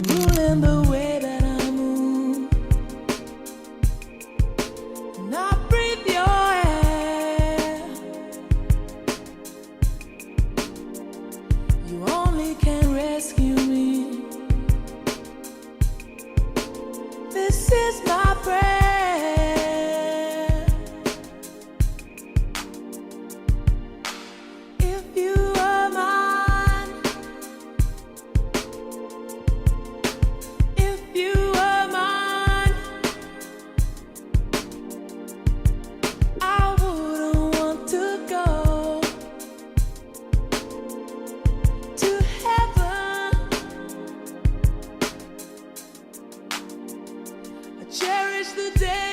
ruling the way that I move. And I breathe your air. You only can rescue me. This is my prayer. If you are mine, if you are mine, I wouldn't want to go to heaven. I cherish the day